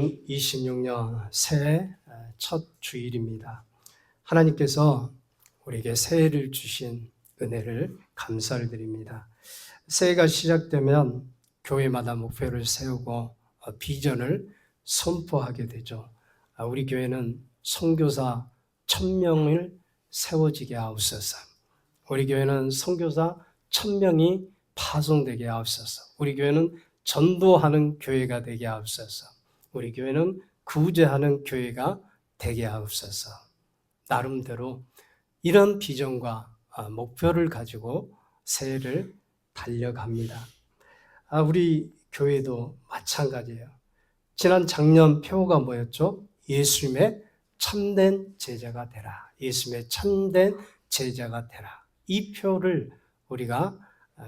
2026년 새해 첫 주일입니다. 하나님께서 우리에게 새해를 주신 은혜를 감사를 드립니다. 새해가 시작되면 교회마다 목표를 세우고 비전을 선포하게 되죠. 우리 교회는 선교사 1000명을 세워지게 하옵소서. 우리 교회는 선교사 1000명이 파송되게 하옵소서. 우리 교회는 전도하는 교회가 되게 하옵소서. 우리 교회는 구제하는 교회가 되게 하옵소서. 나름대로 이런 비전과 목표를 가지고 새해를 달려갑니다. 우리 교회도 마찬가지예요. 지난 작년 표어가 뭐였죠? 예수님의 참된 제자가 되라. 예수님의 참된 제자가 되라. 이 표를 우리가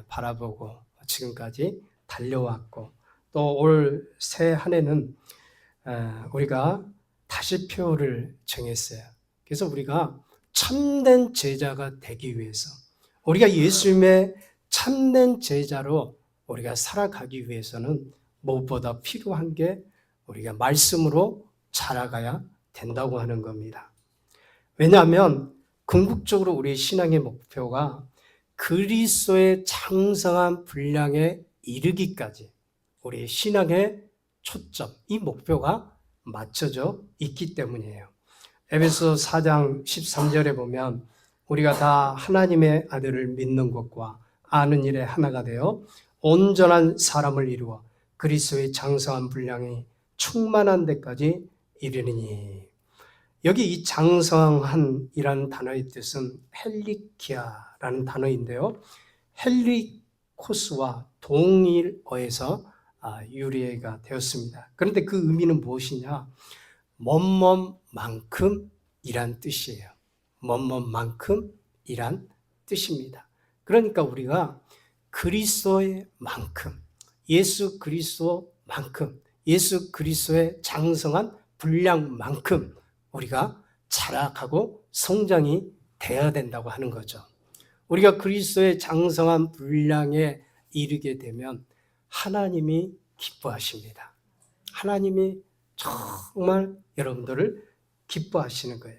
바라보고 지금까지 달려왔고, 또 올 새 한 해는 우리가 다시 표를 정했어요. 그래서 우리가 참된 제자가 되기 위해서, 우리가 예수님의 참된 제자로 우리가 살아가기 위해서는 무엇보다 필요한 게 우리가 말씀으로 자라가야 된다고 하는 겁니다. 왜냐하면 궁극적으로 우리 신앙의 목표가 그리스도의 장성한 분량에 이르기까지 우리 신앙의 초점, 이 목표가 맞춰져 있기 때문이에요. 에베소 4장 13절에 보면 우리가 다 하나님의 아들을 믿는 것과 아는 일에 하나가 되어 온전한 사람을 이루어 그리스도의 장성한 분량이 충만한 데까지 이르느니. 여기 이 장성한이라는 단어의 뜻은 헬리키아라는 단어인데요. 헬리코스와 동일어에서 유래가 되었습니다. 그런데 그 의미는 무엇이냐? 먼먼만큼 이란 뜻이에요. 먼먼만큼 이란 뜻입니다. 그러니까 우리가 그리스도의 만큼, 예수 그리스도만큼, 예수 그리스도의 장성한 분량만큼 우리가 자라가고 성장이 돼야 된다고 하는 거죠. 우리가 그리스도의 장성한 분량에 이르게 되면 하나님이 기뻐하십니다. 하나님이 정말 여러분들을 기뻐하시는 거예요.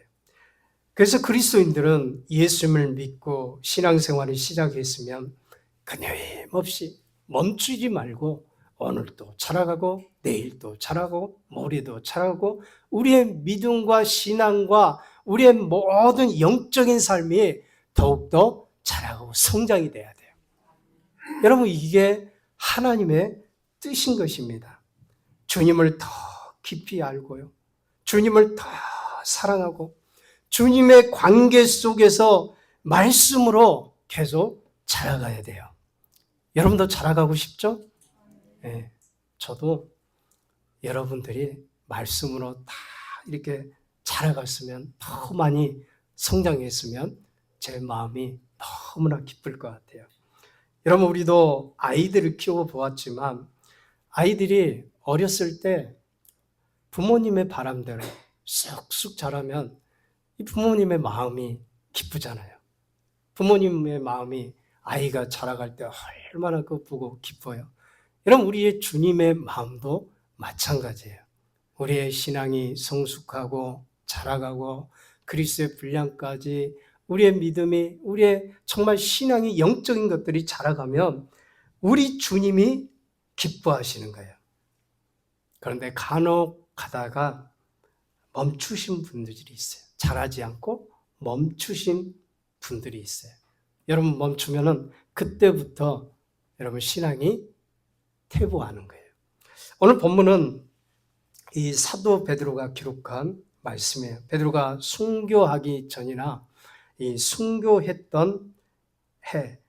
그래서 그리스도인들은 예수님을 믿고 신앙생활을 시작했으면 끊임없이 멈추지 말고 오늘도 자라가고 내일도 자라고 모레도 자라고 우리의 믿음과 신앙과 우리의 모든 영적인 삶이 더욱더 자라고 성장이 돼야 돼요. 여러분, 이게 하나님의 뜻인 것입니다. 주님을 더 깊이 알고요, 주님을 더 사랑하고 주님의 관계 속에서 말씀으로 계속 자라가야 돼요. 여러분도 자라가고 싶죠? 네, 저도 여러분들이 말씀으로 다 이렇게 자라갔으면, 더 많이 성장했으면 제 마음이 너무나 기쁠 것 같아요. 여러분, 우리도 아이들을 키워보았지만 아이들이 어렸을 때 부모님의 바람대로 쑥쑥 자라면 이 부모님의 마음이 기쁘잖아요. 부모님의 마음이 아이가 자라갈 때 얼마나 보고 기뻐요. 여러분, 우리의 주님의 마음도 마찬가지예요. 우리의 신앙이 성숙하고 자라가고 그리스도의 분량까지 우리의 믿음이, 우리의 정말 신앙이, 영적인 것들이 자라가면 우리 주님이 기뻐하시는 거예요. 그런데 간혹 가다가 멈추신 분들이 있어요. 자라지 않고 멈추신 분들이 있어요. 여러분, 멈추면은 그때부터 여러분 신앙이 퇴보하는 거예요. 오늘 본문은 이 사도 베드로가 기록한 말씀이에요. 베드로가 순교하기 전이나 이 순교했던 해,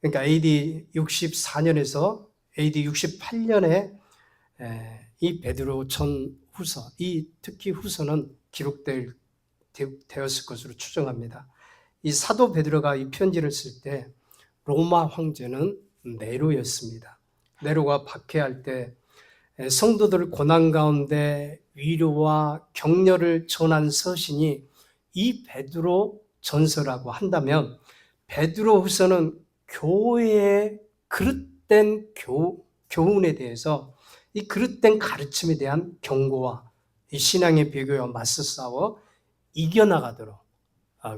그러니까 AD 64년에서 AD 68년에 이 베드로 전후서, 이 특히 후서는 기록되었을 것으로 추정합니다. 이 사도 베드로가 이 편지를 쓸 때 로마 황제는 네로였습니다. 네로가 박해할 때 성도들 고난 가운데 위로와 격려를 전한 서신이 이 베드로 전서라고 한다면, 베드로 후서는 교회의 그릇된 교훈에 대해서 이 그릇된 가르침에 대한 경고와 이 신앙의 배교와 맞서 싸워 이겨나가도록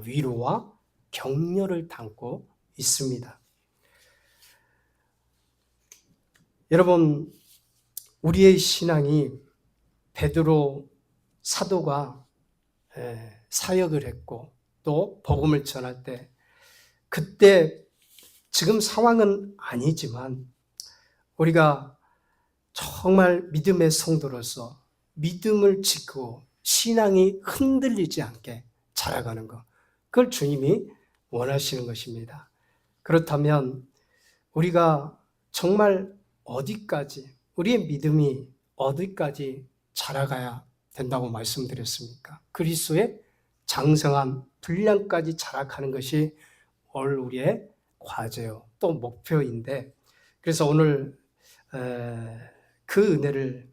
위로와 격려를 담고 있습니다. 여러분, 우리의 신앙이 베드로 사도가 사역을 했고 또 복음을 전할 때 그때 지금 상황은 아니지만 우리가 정말 믿음의 성도로서 믿음을 지키고 신앙이 흔들리지 않게 자라가는 것, 그걸 주님이 원하시는 것입니다. 그렇다면 우리가 정말 어디까지, 우리의 믿음이 어디까지 자라가야 된다고 말씀드렸습니까? 그리스도의 장성한 분량까지 자라가는 것이 오늘 우리의 과제요, 또 목표인데, 그래서 오늘 그 은혜를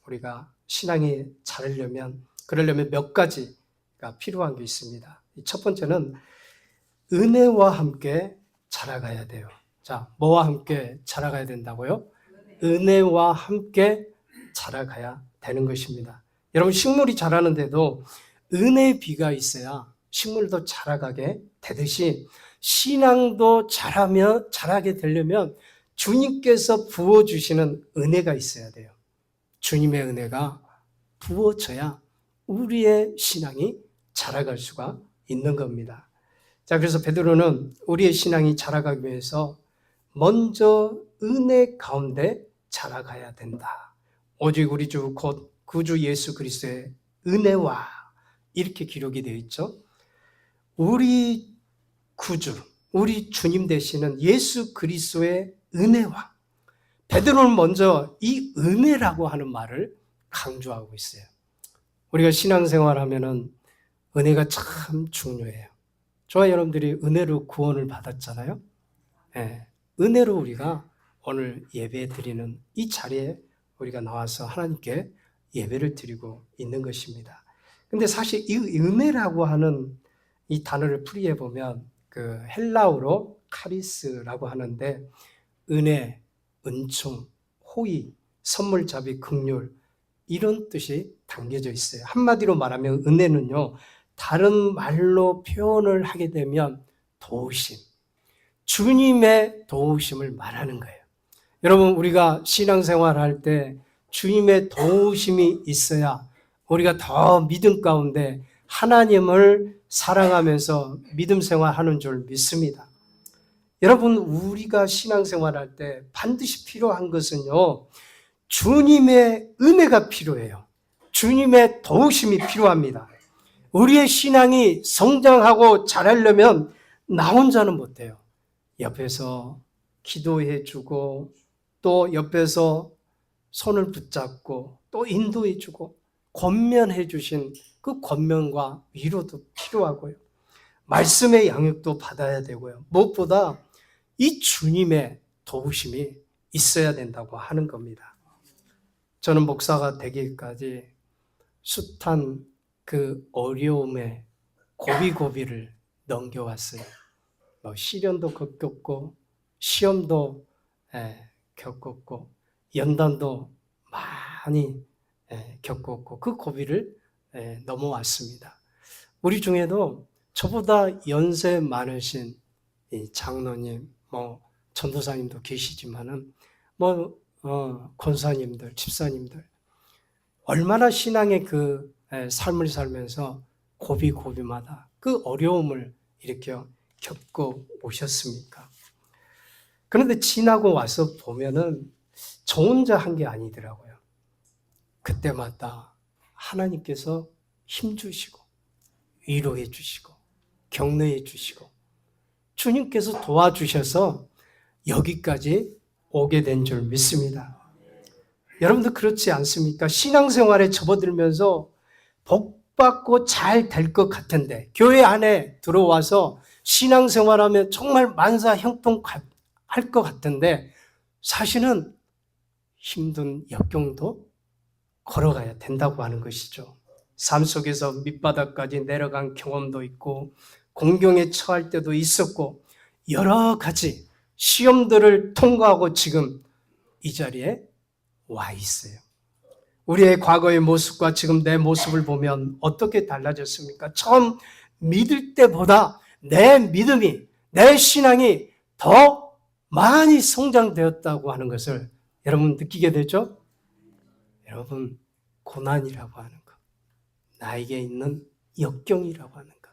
우리가 신앙이 자라려면, 그러려면 몇 가지가 필요한 게 있습니다. 첫 번째는 은혜와 함께 자라가야 돼요. 자, 뭐와 함께 자라가야 된다고요? 은혜와 함께 자라가야 되는 것입니다. 여러분, 식물이 자라는데도 은혜의 비가 있어야 식물도 자라가게 되듯이 신앙도 자라게 되려면 주님께서 부어주시는 은혜가 있어야 돼요. 주님의 은혜가 부어져야 우리의 신앙이 자라갈 수가 있는 겁니다. 자, 그래서 베드로는 우리의 신앙이 자라가기 위해서 먼저 은혜 가운데 자라가야 된다. 오직 우리 주 곧 구주 예수 그리스도의 은혜와, 이렇게 기록이 되어 있죠. 우리 구주, 우리 주님 되시는 예수 그리스도의 은혜와, 베드로는 먼저 이 은혜라고 하는 말을 강조하고 있어요. 우리가 신앙생활하면은 은혜가 참 중요해요. 저와 여러분들이 은혜로 구원을 받았잖아요. 네, 은혜로 우리가 오늘 예배 드리는 이 자리에 우리가 나와서 하나님께 예배를 드리고 있는 것입니다. 근데 사실 이 은혜라고 하는 이 단어를 풀이해 보면 그 헬라어로 카리스라고 하는데 은혜, 은총, 호의, 선물, 자비, 긍휼, 이런 뜻이 담겨져 있어요. 한마디로 말하면 은혜는요, 다른 말로 표현을 하게 되면 도우심, 주님의 도우심을 말하는 거예요. 여러분, 우리가 신앙생활할 때 주님의 도우심이 있어야 우리가 더 믿음 가운데 하나님을 사랑하면서 믿음 생활하는 줄 믿습니다. 여러분, 우리가 신앙생활할 때 반드시 필요한 것은요, 주님의 은혜가 필요해요. 주님의 도우심이 필요합니다. 우리의 신앙이 성장하고 자라려면 나 혼자는 못해요. 옆에서 기도해 주고 또 옆에서 손을 붙잡고 또 인도해 주고 권면해 주신 그 권면과 위로도 필요하고요. 말씀의 양육도 받아야 되고요. 무엇보다 이 주님의 도우심이 있어야 된다고 하는 겁니다. 저는 목사가 되기까지 숱한 그 어려움의 고비고비를 넘겨왔어요. 시련도 겪었고 시험도 겪었고 연단도 많이 겪었고 그 고비를 넘어왔습니다. 우리 중에도 저보다 연세 많으신 장로님, 전도사님도 계시지만은 권사님들, 집사님들 얼마나 신앙의 그 삶을 살면서 고비고비마다 그 어려움을 이렇게 겪고 오셨습니까? 그런데 지나고 와서 보면은 저 혼자 한 게 아니더라고요. 그때마다 하나님께서 힘주시고 위로해 주시고 격려해 주시고 주님께서 도와주셔서 여기까지 오게 된 줄 믿습니다. 여러분도 그렇지 않습니까? 신앙생활에 접어들면서 복받고 잘 될 것 같은데 교회 안에 들어와서 신앙생활하면 정말 만사 형통할 것 같은데 사실은 힘든 역경도 걸어가야 된다고 하는 것이죠. 삶 속에서 밑바닥까지 내려간 경험도 있고 공경에 처할 때도 있었고 여러 가지 시험들을 통과하고 지금 이 자리에 와 있어요. 우리의 과거의 모습과 지금 내 모습을 보면 어떻게 달라졌습니까? 처음 믿을 때보다 내 믿음이, 내 신앙이 더 많이 성장되었다고 하는 것을 여러분 느끼게 되죠? 여러분, 고난이라고 하는 것, 나에게 있는 역경이라고 하는 것,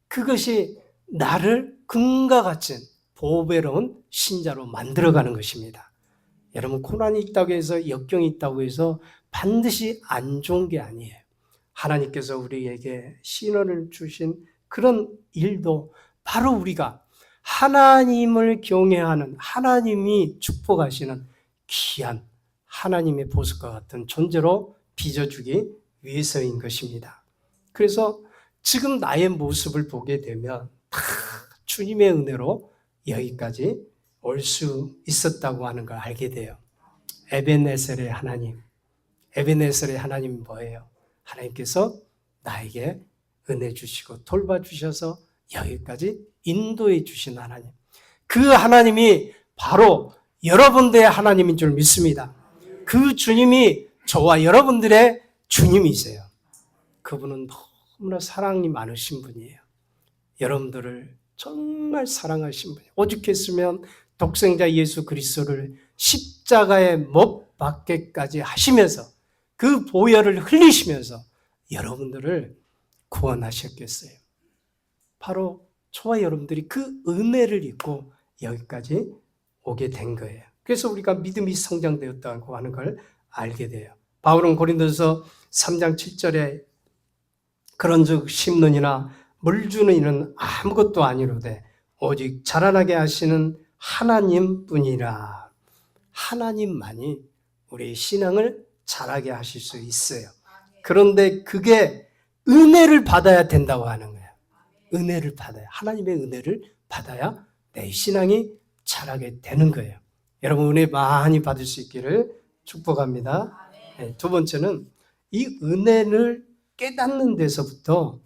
그것이 나를 금과 같은 보배로운 신자로 만들어가는 것입니다. 여러분, 고난이 있다고 해서, 역경이 있다고 해서 반드시 안 좋은 게 아니에요. 하나님께서 우리에게 신호를 주신 그런 일도 바로 우리가 하나님을 경외하는, 하나님이 축복하시는 귀한 하나님의 보석과 같은 존재로 빚어주기 위해서인 것입니다. 그래서 지금 나의 모습을 보게 되면 다 주님의 은혜로 여기까지 올 수 있었다고 하는 걸 알게 돼요. 에벤네셀의 하나님, 에벤네셀의 하나님이 뭐예요? 하나님께서 나에게 은혜 주시고 돌봐주셔서 여기까지 인도해 주신 하나님. 그 하나님이 바로 여러분들의 하나님인 줄 믿습니다. 그 주님이 저와 여러분들의 주님이세요. 그분은 너무나 사랑이 많으신 분이에요. 여러분들을 정말 사랑하신 분이에요. 오죽했으면 독생자 예수 그리스도를 십자가에 못 박게까지 하시면서 그 보혈을 흘리시면서 여러분들을 구원하셨겠어요. 바로 저와 여러분들이 그 은혜를 입고 여기까지 오게 된 거예요. 그래서 우리가 믿음이 성장되었다고 하는 걸 알게 돼요. 바울은 고린도서 3장 7절에 그런즉 심는이나 물 주는 이는 아무것도 아니로되 오직 자라나게 하시는 하나님뿐이라. 하나님만이 우리의 신앙을 자라게 하실 수 있어요. 그런데 그게 은혜를 받아야 된다고 하는 거예요. 은혜를 받아야, 하나님의 은혜를 받아야 내 신앙이 자라게 되는 거예요. 여러분, 은혜 많이 받을 수 있기를 축복합니다. 네, 두 번째는 이 은혜를 깨닫는 데서부터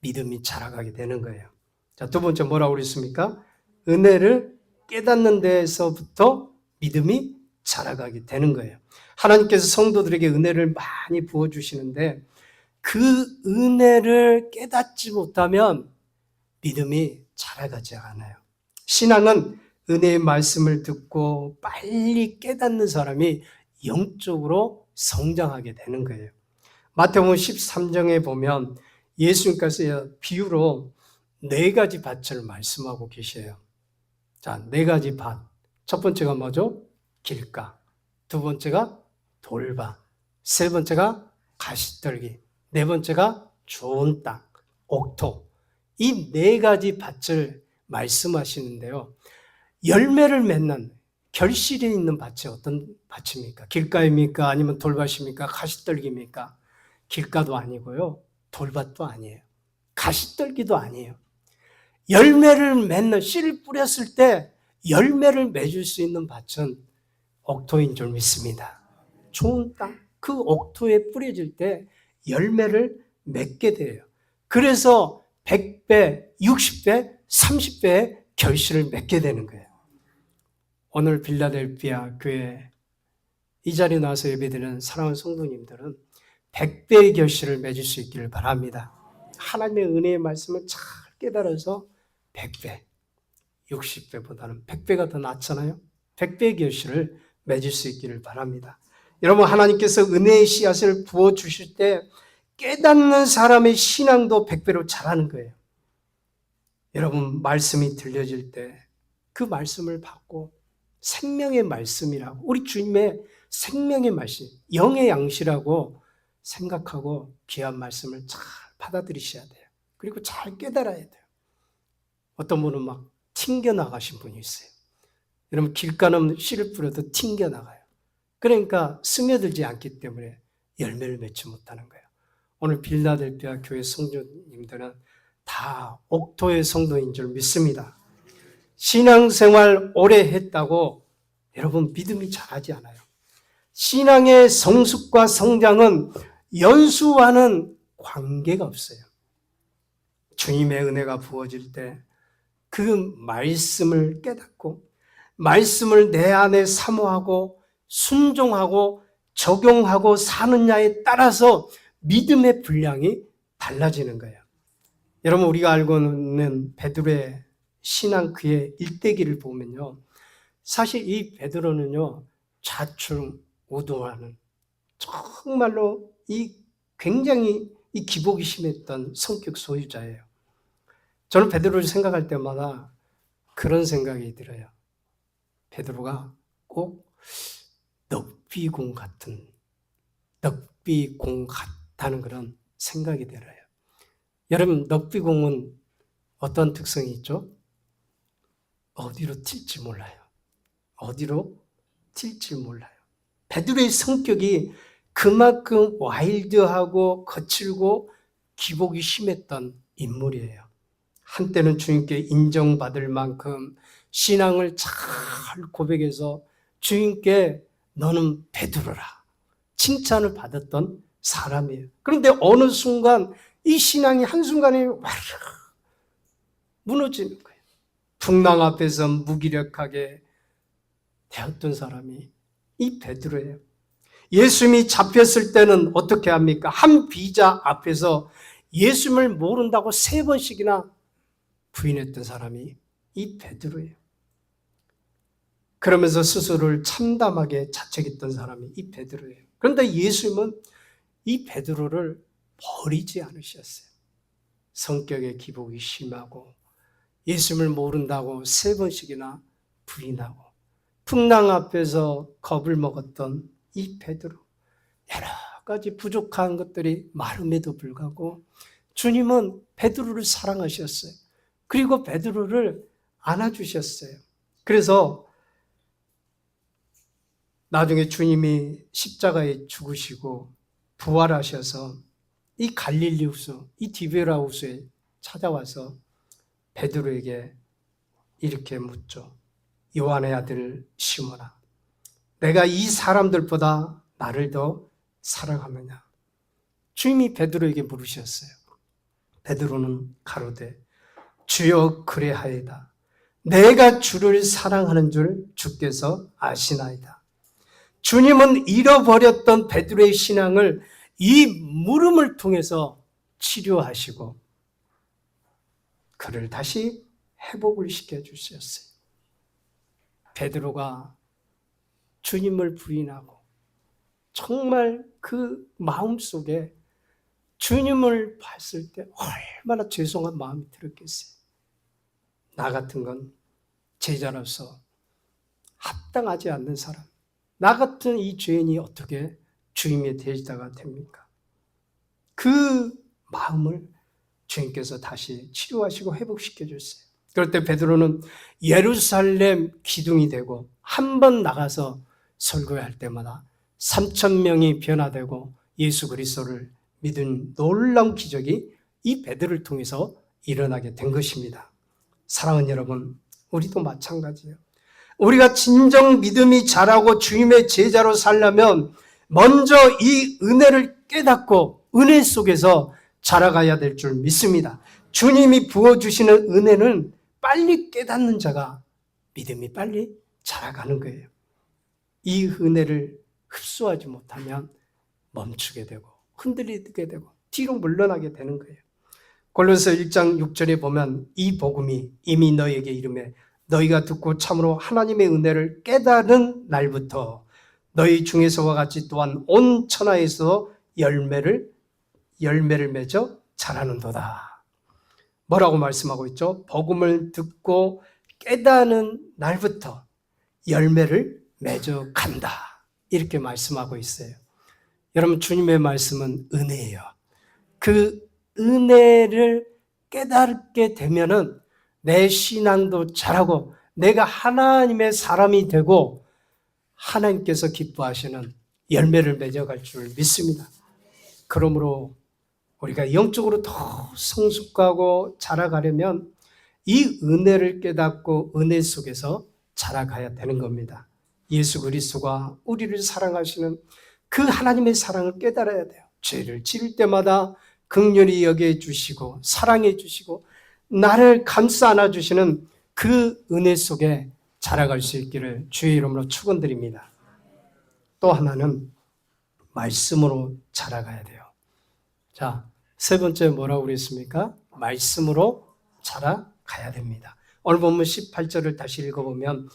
믿음이 자라가게 되는 거예요. 자, 두 번째 뭐라고 그랬습니까? 은혜를 깨닫는 데서부터 믿음이 자라가게 되는 거예요. 하나님께서 성도들에게 은혜를 많이 부어주시는데 그 은혜를 깨닫지 못하면 믿음이 자라가지 않아요. 신앙은 은혜의 말씀을 듣고 빨리 깨닫는 사람이 영적으로 성장하게 되는 거예요. 마태복음 13장에 보면 예수님께서 비유로 4가지 밭을 말씀하고 계셔요. 자, 4가지 밭. 첫 번째가 뭐죠? 길가. 두 번째가 돌밭. 세 번째가 가시떨기. 네 번째가 좋은 땅, 옥토. 이 4가지 밭을 말씀하시는데요. 열매를 맺는 결실이 있는 밭이 어떤 밭입니까? 길가입니까? 아니면 돌밭입니까? 가시떨기입니까? 길가도 아니고요. 돌밭도 아니에요. 가시떨기도 아니에요. 열매를 맺는, 씨를 뿌렸을 때 열매를 맺을 수 있는 밭은 옥토인 줄 믿습니다. 좋은 땅, 그 옥토에 뿌려질 때 열매를 맺게 돼요. 그래서 100배, 60배, 30배의 결실을 맺게 되는 거예요. 오늘 빌라델피아 교회 이 자리에 나와서 예배드리는 사랑하는 성도님들은 100배의 결실을 맺을 수 있기를 바랍니다. 하나님의 은혜의 말씀을 잘 깨달아서 100배, 60배보다는 100배가 더 낫잖아요. 100배의 결실을 맺을 수 있기를 바랍니다. 여러분, 하나님께서 은혜의 씨앗을 부어주실 때 깨닫는 사람의 신앙도 100배로 자라는 거예요. 여러분, 말씀이 들려질 때 그 말씀을 받고 생명의 말씀이라고, 우리 주님의 생명의 말씀, 영의 양식이라고 생각하고 귀한 말씀을 잘 받아들이셔야 돼요. 그리고 잘 깨달아야 돼요. 어떤 분은 막 튕겨나가신 분이 있어요. 여러분, 길가는 씨를 뿌려도 튕겨나가요. 그러니까 스며들지 않기 때문에 열매를 맺지 못하는 거예요. 오늘 빌라델피아 교회 성도님들은 다 옥토의 성도인 줄 믿습니다. 신앙생활 오래 했다고 여러분 믿음이 자라지 않아요. 신앙의 성숙과 성장은 연수와는 관계가 없어요. 주님의 은혜가 부어질 때 그 말씀을 깨닫고 말씀을 내 안에 사모하고 순종하고 적용하고 사느냐에 따라서 믿음의 분량이 달라지는 거예요. 여러분, 우리가 알고 있는 베드로의 신앙 그의 일대기를 보면요, 사실 이 베드로는요 좌충우돌하는 정말로 굉장히 이 기복이 심했던 성격 소유자예요. 저는 베드로를 생각할 때마다 그런 생각이 들어요. 베드로가 꼭 넉비공 같다는 그런 생각이 들어요. 여러분, 넉비공은 어떤 특성이 있죠? 어디로 튈지 몰라요. 베드로의 성격이 그만큼 와일드하고 거칠고 기복이 심했던 인물이에요. 한때는 주님께 인정받을 만큼 신앙을 잘 고백해서 주님께 너는 베드로라 칭찬을 받았던 사람이에요. 그런데 어느 순간 이 신앙이 한순간에 와르르 무너지는 거예요. 풍랑 앞에서 무기력하게 되었던 사람이 이 베드로예요. 예수님이 잡혔을 때는 어떻게 합니까? 한 비자 앞에서 예수님을 모른다고 3번씩이나 부인했던 사람이 이 베드로예요. 그러면서 스스로를 참담하게 자책했던 사람이 이 베드로예요. 그런데 예수님은 이 베드로를 버리지 않으셨어요. 성격의 기복이 심하고 예수님을 모른다고 3번씩이나 부인하고 풍랑 앞에서 겁을 먹었던 이 베드로, 여러 가지 부족한 것들이 많음에도 불구하고 주님은 베드로를 사랑하셨어요. 그리고 베드로를 안아주셨어요. 그래서 나중에 주님이 십자가에 죽으시고 부활하셔서 이 갈릴리 호수, 이 디베라 호수에 찾아와서 베드로에게 이렇게 묻죠. 요한의 아들 시몬아, 내가 이 사람들보다 나를 더 사랑하느냐? 주님이 베드로에게 물으셨어요. 베드로는 가로되 주여 그래하이다. 내가 주를 사랑하는 줄 주께서 아시나이다. 주님은 잃어버렸던 베드로의 신앙을 이 물음을 통해서 치료하시고 그를 다시 회복을 시켜주셨어요. 베드로가 주님을 부인하고 정말 그 마음속에 주님을 봤을 때 얼마나 죄송한 마음이 들었겠어요. 나 같은 건 제자로서 합당하지 않는 사람, 나 같은 이 죄인이 어떻게 주님의 제자가 됩니까? 그 마음을 주님께서 다시 치료하시고 회복시켜 줬어요. 그럴 때 베드로는 예루살렘 기둥이 되고 한 번 나가서 설교할 때마다 3,000명이 변화되고 예수 그리스도를 믿은 놀라운 기적이 이 베드로를 통해서 일어나게 된 것입니다. 사랑하는 여러분, 우리도 마찬가지예요. 우리가 진정 믿음이 자라고 주님의 제자로 살려면 먼저 이 은혜를 깨닫고 은혜 속에서 자라가야 될 줄 믿습니다. 주님이 부어주시는 은혜는 빨리 깨닫는 자가 믿음이 빨리 자라가는 거예요. 이 은혜를 흡수하지 못하면 멈추게 되고 흔들리게 되고 뒤로 물러나게 되는 거예요. 골로새 1장 6절에 보면 이 복음이 이미 너희에게 이르매 너희가 듣고 참으로 하나님의 은혜를 깨달은 날부터 너희 중에서와 같이 또한 온 천하에서 열매를 맺어 자라는도다. 뭐라고 말씀하고 있죠? 복음을 듣고 깨닫는 날부터 열매를 맺어 간다. 이렇게 말씀하고 있어요. 여러분, 주님의 말씀은 은혜예요. 그 은혜를 깨닫게 되면은 내 신앙도 자라고 내가 하나님의 사람이 되고 하나님께서 기뻐하시는 열매를 맺어갈 줄 믿습니다. 그러므로 우리가 영적으로 더 성숙하고 자라가려면 이 은혜를 깨닫고 은혜 속에서 자라가야 되는 겁니다. 예수 그리스도가 우리를 사랑하시는 그 하나님의 사랑을 깨달아야 돼요. 죄를 지을 때마다 긍휼히 여겨주시고 사랑해 주시고 나를 감싸 안아주시는 그 은혜 속에 자라갈 수 있기를 주의 이름으로 축원드립니다. 또 하나는 말씀으로 자라가야 돼요. 자, 세 번째 뭐라고 그랬습니까? 말씀으로 자라가야 됩니다. 오늘 본문 18절을 다시 읽어보면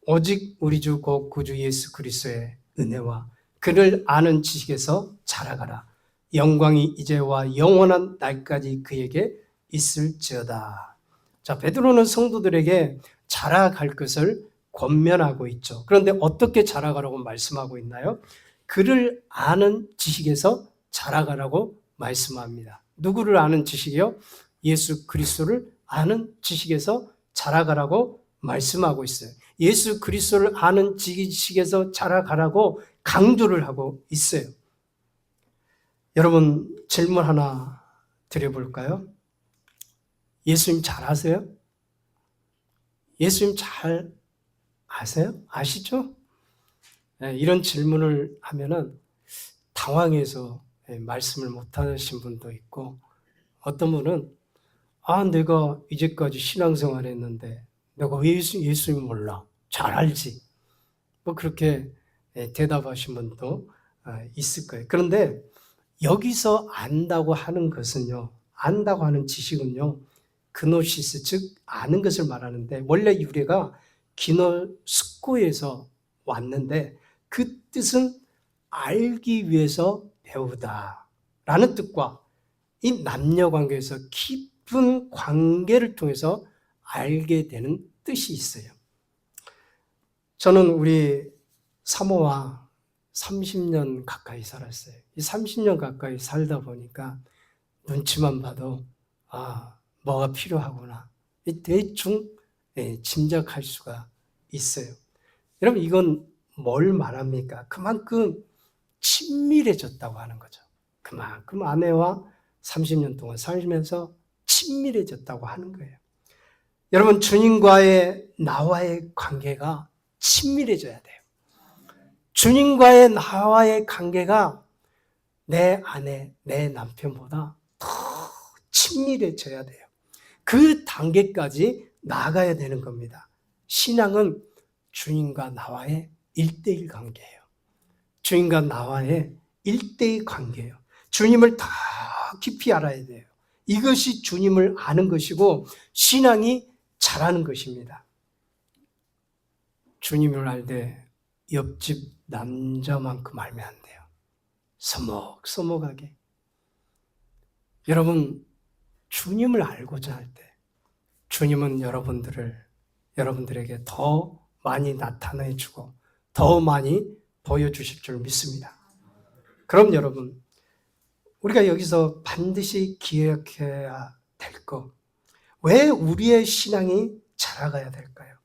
오직 우리 주 곧 구주 예수 그리스도의 은혜와 그를 아는 지식에서 자라가라. 영광이 이제와 영원한 날까지 그에게 있을지어다. 자, 베드로는 성도들에게 자라갈 것을 권면하고 있죠. 그런데 어떻게 자라가라고 말씀하고 있나요? 그를 아는 지식에서 자라가라고 말씀합니다. 누구를 아는 지식이요? 예수 그리스도를 아는 지식에서 자라가라고 말씀하고 있어요. 예수 그리스도를 아는 지식에서 자라가라고 강조를 하고 있어요. 여러분 질문 하나 드려볼까요? 예수님 잘 아세요? 예수님 잘 아세요? 아시죠? 네, 이런 질문을 하면은 당황해서 말씀을 못 하신 분도 있고, 어떤 분은 내가 이제까지 신앙생활 했는데 내가 왜 예수님 몰라? 잘 알지. 뭐 그렇게 대답하신 분도 있을 거예요. 그런데 여기서 안다고 하는 것은요, 안다고 하는 지식은요, 그노시스, 즉 아는 것을 말하는데, 원래 유래가 기노스코에서 왔는데 그 뜻은 알기 위해서 배우다라는 뜻과 이 남녀 관계에서 깊은 관계를 통해서 알게 되는 뜻이 있어요. 저는 우리 사모와 30년 가까이 살았어요. 이 30년 가까이 살다 보니까 눈치만 봐도 뭐가 필요하구나. 대충 짐작할 수가 있어요. 여러분 이건 뭘 말합니까? 그만큼 친밀해졌다고 하는 거죠. 그만큼 아내와 30년 동안 살면서 친밀해졌다고 하는 거예요. 여러분 주님과의 나와의 관계가 친밀해져야 돼요. 주님과의 나와의 관계가 내 아내, 내 남편보다 더 친밀해져야 돼요. 그 단계까지 나아가야 되는 겁니다. 신앙은 주님과 나와의 1:1 관계예요. 주님과 나와의 1:1 관계예요. 주님을 더 깊이 알아야 돼요. 이것이 주님을 아는 것이고 신앙이 자라는 것입니다. 주님을 알되 옆집 남자만큼 알면 안 돼요. 서먹서먹하게. 여러분 주님을 알고자 할 때 주님은 여러분들에게 더 많이 나타내 주고 더 많이 보여주실 줄 믿습니다. 그럼 여러분 우리가 여기서 반드시 기억해야 될 것, 왜 우리의 신앙이 자라가야 될까요?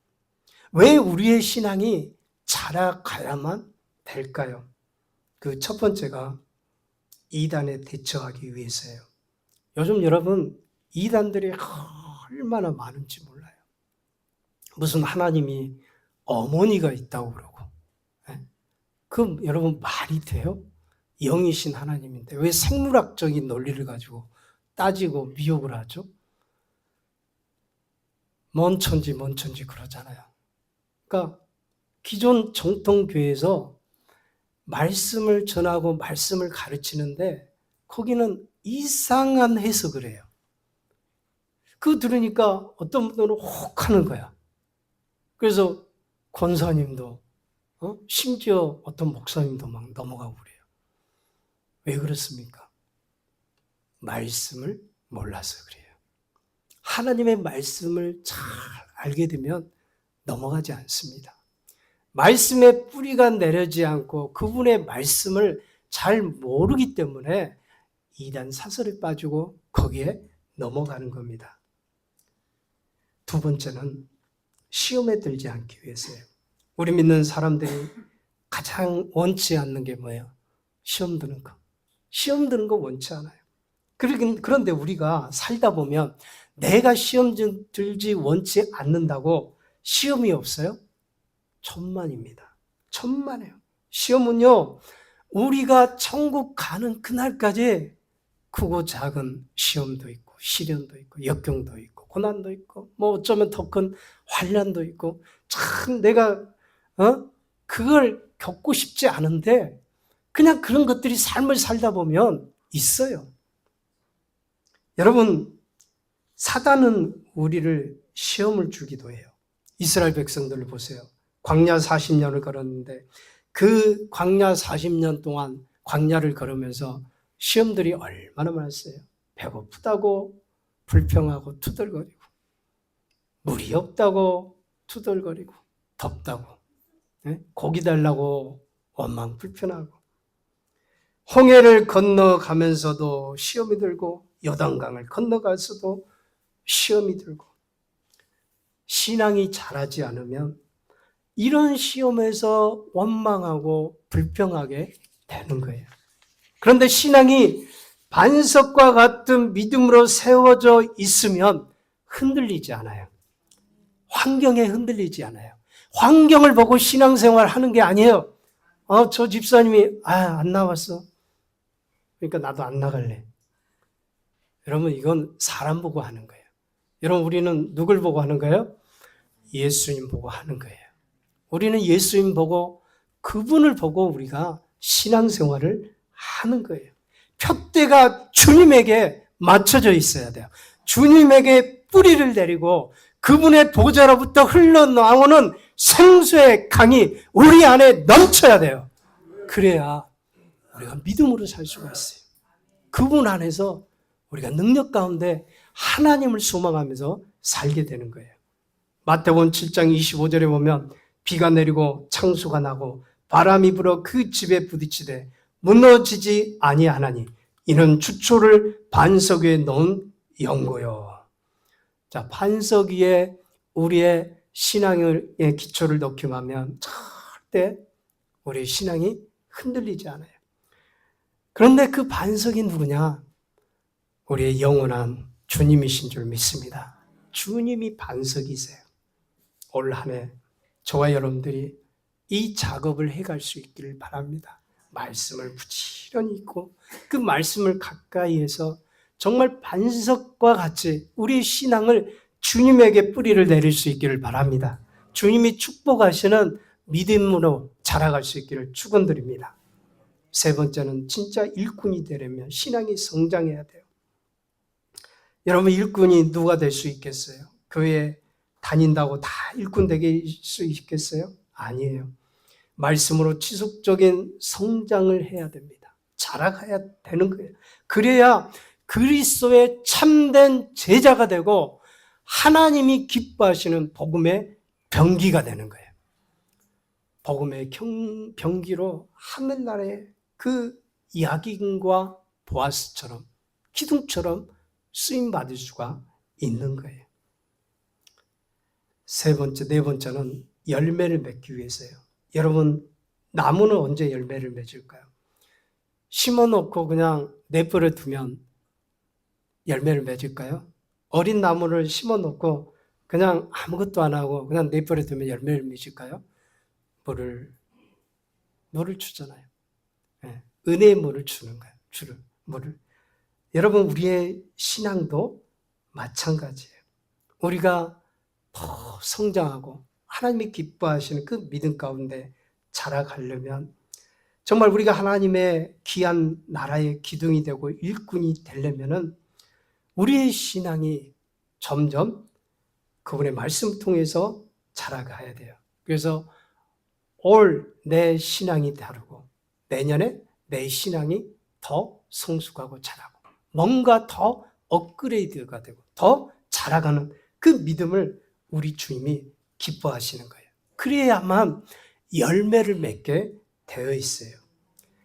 왜 우리의 신앙이 자라가야만 될까요? 그 첫 번째가 이단에 대처하기 위해서예요. 요즘 여러분 이단들이 얼마나 많은지 몰라요. 무슨 하나님이 어머니가 있다고 그러고, 그럼 여러분 말이 돼요? 영이신 하나님인데 왜 생물학적인 논리를 가지고 따지고 미혹을 하죠? 뭔 천지 그러잖아요. 그러니까 기존 정통교회에서 말씀을 전하고 말씀을 가르치는데 거기는 이상한 해석을 해요. 그거 들으니까 어떤 분들은 혹하는 거야. 그래서 권사님도 심지어 어떤 목사님도 막 넘어가고 그래요. 왜 그렇습니까? 말씀을 몰라서 그래요. 하나님의 말씀을 잘 알게 되면 넘어가지 않습니다. 말씀의 뿌리가 내려지 않고 그분의 말씀을 잘 모르기 때문에 이단 사설에 빠지고 거기에 넘어가는 겁니다. 두 번째는 시험에 들지 않기 위해서예요. 우리 믿는 사람들이 가장 원치 않는 게 뭐예요? 시험 드는 거. 시험 드는 거 원치 않아요. 그런데 우리가 살다 보면 내가 시험 들지 원치 않는다고 시험이 없어요? 천만입니다. 천만에요. 시험은요, 우리가 천국 가는 그날까지 크고 작은 시험도 있고, 시련도 있고, 역경도 있고, 고난도 있고, 뭐 어쩌면 더 큰 환난도 있고, 참 내가 그걸 겪고 싶지 않은데 그냥 그런 것들이 삶을 살다 보면 있어요. 여러분, 사단은 우리를 시험을 주기도 해요. 이스라엘 백성들을 보세요. 광야 40년을 걸었는데 그 광야 40년 동안 광야를 걸으면서 시험들이 얼마나 많았어요. 배고프다고 불평하고 투덜거리고, 물이 없다고 투덜거리고, 덥다고, 고기 달라고 원망 불편하고, 홍해를 건너가면서도 시험이 들고, 요단강을 건너가서도 시험이 들고, 신앙이 자라지 않으면 이런 시험에서 원망하고 불평하게 되는 거예요. 그런데 신앙이 반석과 같은 믿음으로 세워져 있으면 흔들리지 않아요. 환경에 흔들리지 않아요. 환경을 보고 신앙생활 하는 게 아니에요. 저 집사님이 안 나왔어. 그러니까 나도 안 나갈래. 여러분, 이건 사람 보고 하는 거예요. 여러분, 우리는 누굴 보고 하는 거예요? 예수님 보고 하는 거예요. 우리는 예수님 보고, 그분을 보고 우리가 신앙생활을 하는 거예요. 푯대가 주님에게 맞춰져 있어야 돼요. 주님에게 뿌리를 내리고 그분의 보좌로부터 흘러나오는 생수의 강이 우리 안에 넘쳐야 돼요. 그래야 우리가 믿음으로 살 수가 있어요. 그분 안에서 우리가 능력 가운데 하나님을 소망하면서 살게 되는 거예요. 마태복음 7장 25절에 보면 비가 내리고 창수가 나고 바람이 불어 그 집에 부딪히되 무너지지 아니하나니 이는 주초를 반석 위에 놓은 연고요. 자, 반석 위에 우리의 신앙의 기초를 놓기만 하면 절대 우리의 신앙이 흔들리지 않아요. 그런데 그 반석이 누구냐? 우리의 영원한 주님이신 줄 믿습니다. 주님이 반석이세요. 올 한 해 저와 여러분들이 이 작업을 해갈 수 있기를 바랍니다. 말씀을 부지런히 읽고 그 말씀을 가까이 해서 정말 반석과 같이 우리의 신앙을 주님에게 뿌리를 내릴 수 있기를 바랍니다. 주님이 축복하시는 믿음으로 자라갈 수 있기를 축원드립니다. 세 번째는 진짜 일꾼이 되려면 신앙이 성장해야 돼요. 여러분, 일꾼이 누가 될 수 있겠어요? 교회 다닌다고 다 일꾼 되게 수 있겠어요? 아니에요. 말씀으로 지속적인 성장을 해야 됩니다. 자라가야 되는 거예요. 그래야 그리스도의 참된 제자가 되고 하나님이 기뻐하시는 복음의 병기가 되는 거예요. 복음의 병기로 하늘나라의 그 야긴과 보아스처럼 기둥처럼 쓰임받을 수가 있는 거예요. 세 번째, 네 번째는 열매를 맺기 위해서요. 여러분, 나무는 언제 열매를 맺을까요? 심어놓고 그냥 내버려 두면 열매를 맺을까요? 어린 나무를 심어놓고 그냥 아무것도 안 하고 그냥 내버려 두면 열매를 맺을까요? 물을 주잖아요. 은혜의 물을 주는 거예요. 물을. 여러분, 우리의 신앙도 마찬가지예요. 우리가 더 성장하고 하나님이 기뻐하시는 그 믿음 가운데 자라가려면 정말 우리가 하나님의 귀한 나라의 기둥이 되고 일꾼이 되려면은 우리의 신앙이 점점 그분의 말씀 통해서 자라가야 돼요. 그래서 올 내 신앙이 다르고 내년에 내 신앙이 더 성숙하고 자라고 뭔가 더 업그레이드가 되고 더 자라가는 그 믿음을 우리 주님이 기뻐하시는 거예요. 그래야만 열매를 맺게 되어 있어요.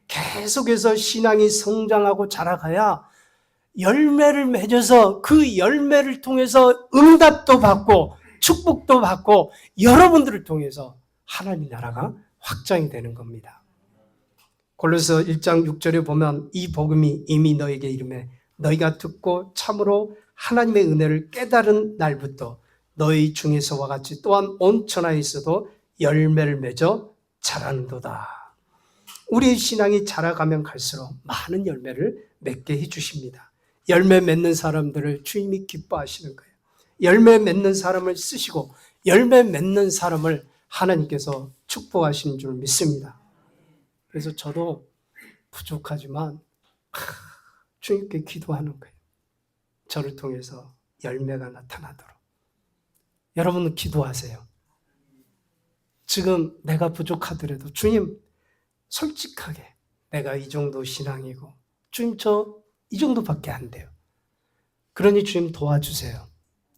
계속해서 신앙이 성장하고 자라가야 열매를 맺어서 그 열매를 통해서 응답도 받고 축복도 받고 여러분들을 통해서 하나님 나라가 확장이 되는 겁니다. 골로새 1장 6절에 보면 이 복음이 이미 너에게 이르매 너희가 듣고 참으로 하나님의 은혜를 깨달은 날부터 너희 중에서와 같이 또한 온 천하에서도 열매를 맺어 자라는도다. 우리의 신앙이 자라가면 갈수록 많은 열매를 맺게 해주십니다. 열매 맺는 사람들을 주님이 기뻐하시는 거예요. 열매 맺는 사람을 쓰시고 열매 맺는 사람을 하나님께서 축복하시는 줄 믿습니다. 그래서 저도 부족하지만 주님께 기도하는 거예요. 저를 통해서 열매가 나타나도록. 여러분은 기도하세요. 지금 내가 부족하더라도 주님, 솔직하게 내가 이 정도 신앙이고 주님 저 이 정도밖에 안 돼요. 그러니 주님 도와주세요.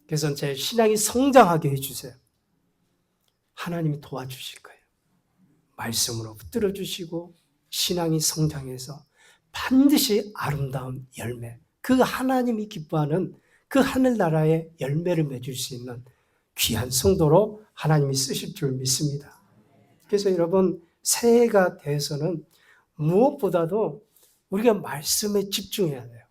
그래서 제 신앙이 성장하게 해주세요. 하나님이 도와주실 거예요. 말씀으로 붙들어 주시고 신앙이 성장해서 반드시 아름다운 열매, 그 하나님이 기뻐하는 그 하늘나라의 열매를 맺을 수 있는 귀한 성도로 하나님이 쓰실 줄 믿습니다. 그래서 여러분, 새해가 돼서는 무엇보다도 우리가 말씀에 집중해야 돼요.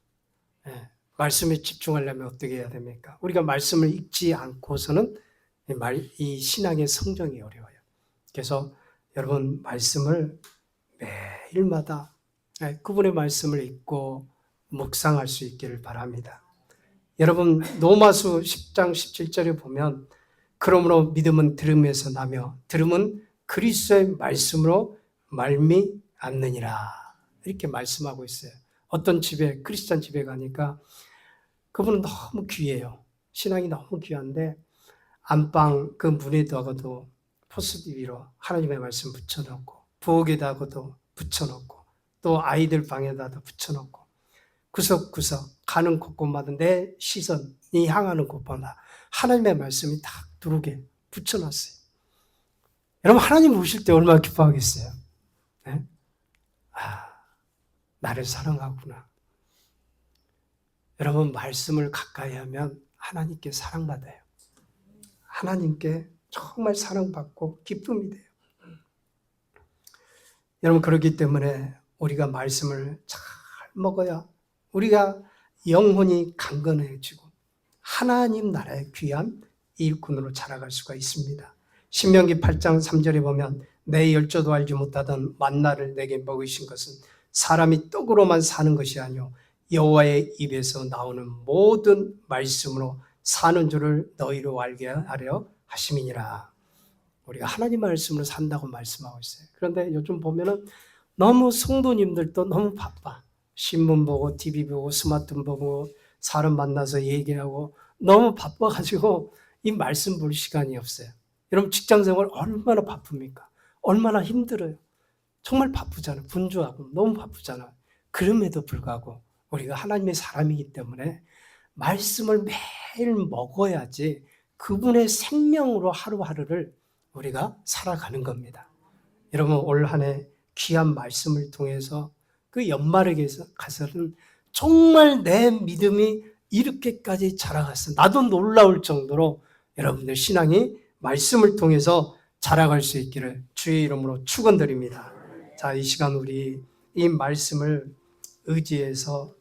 말씀에 집중하려면 어떻게 해야 됩니까? 우리가 말씀을 읽지 않고서는 이 신앙의 성장이 어려워요. 그래서 여러분, 말씀을 매일마다 그분의 말씀을 읽고 묵상할 수 있기를 바랍니다. 여러분, 로마서 10장 17절에 보면 그러므로 믿음은 들음에서 나며 들음은 그리스도의 말씀으로 말미암느니라, 이렇게 말씀하고 있어요. 어떤 집에, 크리스찬 집에 가니까 그분은 너무 귀해요. 신앙이 너무 귀한데 안방 그 문에다가도 포스트 위로 하나님의 말씀 붙여놓고, 부엌에다가도 붙여놓고, 또 아이들 방에다도 붙여놓고, 구석구석 가는 곳곳마다 내 시선이 향하는 곳마다 하나님의 말씀이 딱 두르게 붙여놨어요. 여러분, 하나님 오실 때 얼마나 기뻐하겠어요? 네? 나를 사랑하구나. 여러분, 말씀을 가까이 하면 하나님께 사랑받아요. 하나님께 정말 사랑받고 기쁨이 돼요. 여러분, 그렇기 때문에 우리가 말씀을 잘 먹어야 우리가 영혼이 강건해지고 하나님 나라의 귀한 일꾼으로 자라갈 수가 있습니다. 신명기 8장 3절에 보면 내 열조도 알지 못하던 만나를 내게 먹이신 것은 사람이 떡으로만 사는 것이 아니오 여호와의 입에서 나오는 모든 말씀으로 사는 줄을 너희로 알게 하려 하심이니라. 우리가 하나님 말씀으로 산다고 말씀하고 있어요. 그런데 요즘 보면은 너무 성도님들도 너무 바빠. 신문 보고 TV 보고 스마트폰 보고 사람 만나서 얘기하고 너무 바빠가지고 이 말씀 볼 시간이 없어요. 여러분, 직장생활 얼마나 바쁩니까? 얼마나 힘들어요. 정말 바쁘잖아요. 분주하고 너무 바쁘잖아요. 그럼에도 불구하고 우리가 하나님의 사람이기 때문에 말씀을 매일 먹어야지 그분의 생명으로 하루하루를 우리가 살아가는 겁니다. 여러분, 올 한 해 귀한 말씀을 통해서 그 연말에 가서는 정말 내 믿음이 이렇게까지 자라갔어. 나도 놀라울 정도로 여러분들 신앙이 말씀을 통해서 자라갈 수 있기를 주의 이름으로 축원드립니다. 자, 이 시간 우리 이 말씀을 의지해서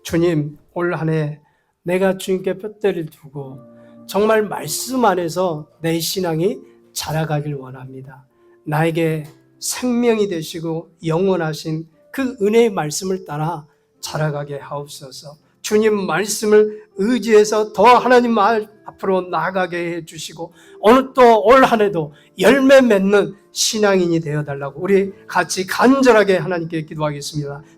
주님, 올 한 해 내가 주님께 뼘대를 두고 정말 말씀 안에서 내 신앙이 자라가길 원합니다. 나에게 생명이 되시고 영원하신 그 은혜의 말씀을 따라 자라가게 하옵소서. 주님 말씀을 의지해서 더 하나님 말 앞으로 나아가게 해주시고 어느 또 올 한 해도 열매 맺는 신앙인이 되어달라고 우리 같이 간절하게 하나님께 기도하겠습니다.